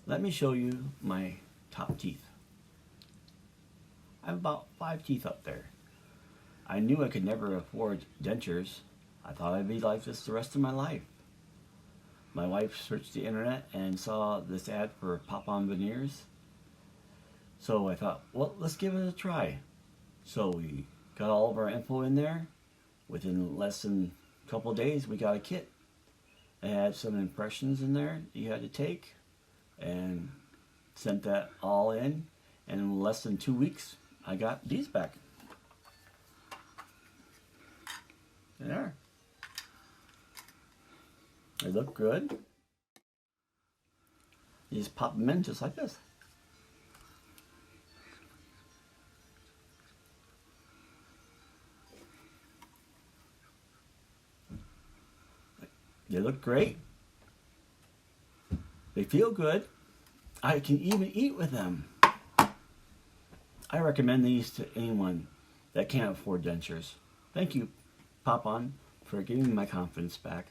Let me show you my top teeth. I have about 5 teeth up there. I knew I could never afford dentures. I thought I'd be like this the rest of my life. My wife searched the internet and saw this ad for Pop On Veneers. So I thought, well, let's give it a try. So we got all of our info in there. Within less than a couple of days, we got a kit. It had some impressions in there you had to take, and sent that all in. And in less than 2 weeks, I got these back. There. They look good. You just pop them in just like this. They look great. They feel good. I can even eat with them. I recommend these to anyone that can't afford dentures. Thank you, Pop On, for giving me my confidence back.